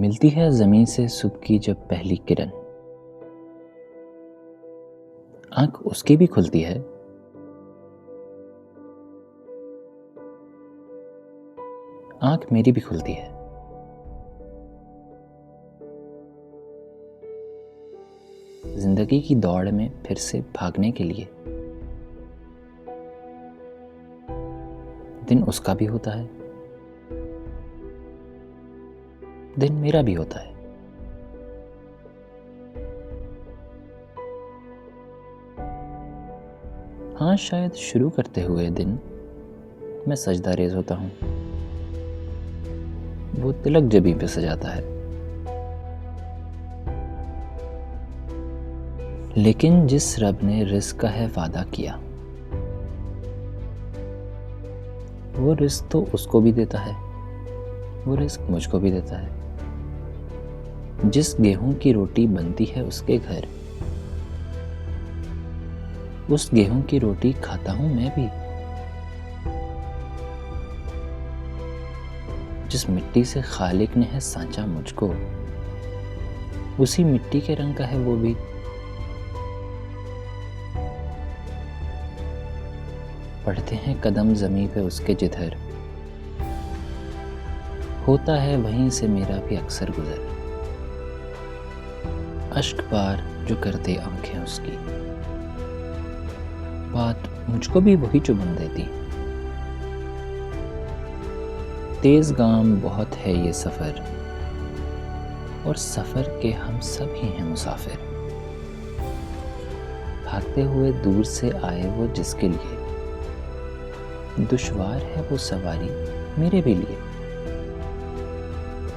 मिलती है ज़मीं से सुबह की जब पहली किरण, आँख उसकी भी खुलती है। आँख मेरी भी खुलती है। जिंदगी की दौड़ में फिर से भागने के लिए। दिन उसका भी होता है, दिन मेरा भी होता है। हाँ, शायद शुरू करते हुए दिन मैं सजदा रेज़ होता हूँ। वो तिलक जबीं पे सजाता है। लेकिन जिस रब ने रिज़्क़ का है वादा किया, वो रिज़्क़ तो उसको भी देता है, वो रिज़्क़ मुझको भी देता है। जिस गेहूं की रोटी बनती है उसके घर, उस गेहूं की रोटी खाता हूं मैं भी। जिस मिट्टी से खालिक ने है सांचा मुझको, उसी मिट्टी के रंग का है वो भी। पड़ते हैं कदम ज़मीं पे उसके जिधर, होता है वहीं से मेरा भी अक्सर गुजर। अश्क बार जो करते आंखें उसकी, बात मुझको भी वही चुभन देती। तेज गाम बहुत है ये सफ़र, और सफ़र के हम सब ही हैं मुसाफिर। भागते हुए दूर से आए वो जिसके लिए, दुश्वार है वो सवारी मेरे भी लिए।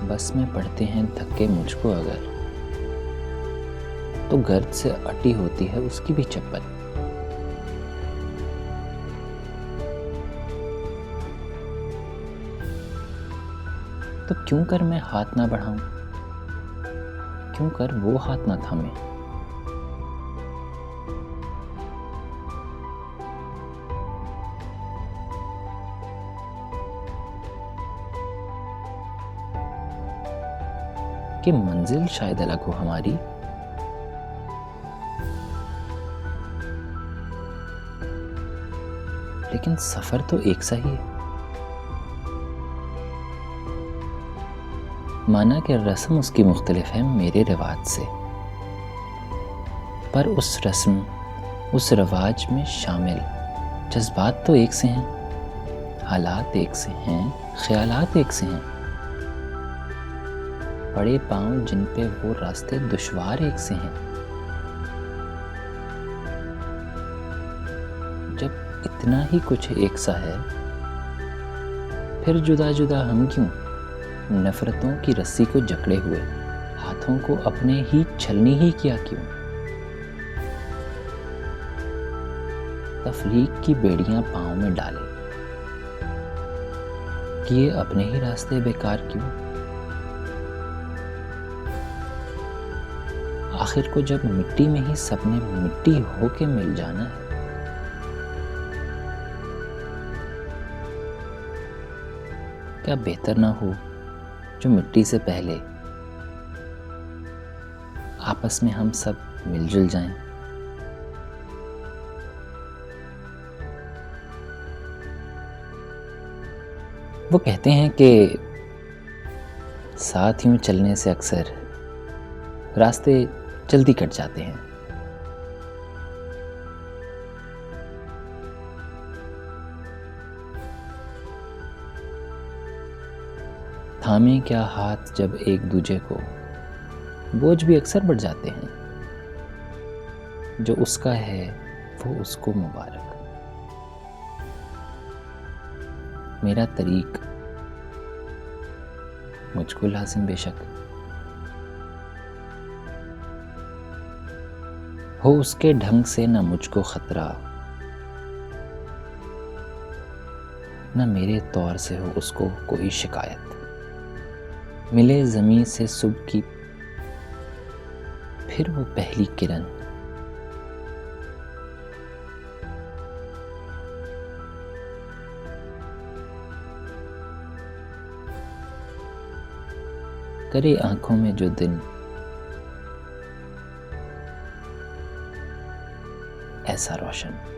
बस में पड़ते हैं धक्के मुझको अगर, तो गर्द से अटी होती है उसकी भी चप्पल। तो क्यों कर मैं हाथ ना बढ़ाऊं, क्यों कर वो हाथ ना थामे। कि मंजिल शायद अलग हो हमारी, लेकिन सफर तो एक सा ही है। माना कि रस्म उसकी मुख्तलिफ है मेरे रिवाज से, पर उस रस्म उस रिवाज में शामिल जज्बात तो एक से हैं, हालात एक से हैं, ख्यालात एक से हैं। पड़े पांव जिन पे वो रास्ते दुश्वार एक से हैं। जब इतना ही कुछ एक सा है, फिर जुदा जुदा हम क्यों नफरतों की रस्सी को जकड़े हुए, हाथों को अपने ही छलनी ही किया क्यों। तफरीक की बेड़ियां पांव में डाले, किए अपने ही रास्ते बेकार क्यों। आखिर को जब मिट्टी में ही सबने मिट्टी होके मिल जाना है, क्या बेहतर ना हो जो मिट्टी से पहले आपस में हम सब मिलजुल जाएं। वो कहते हैं कि साथ यूं चलने से अक्सर रास्ते जल्दी कट जाते हैं। थामे क्या हाथ जब एक दूजे को, बोझ भी अक्सर बढ़ जाते हैं। जो उसका है वो उसको मुबारक। मेरा तरीक मुझको लाजिम बेशक, हो उसके ढंग से न मुझको खतरा, न मेरे तौर से हो उसको कोई शिकायत। मिले ज़मीं से सुबह की फिर वो पहली किरण, करे आंखों में जो दिन ऐसा रोशन।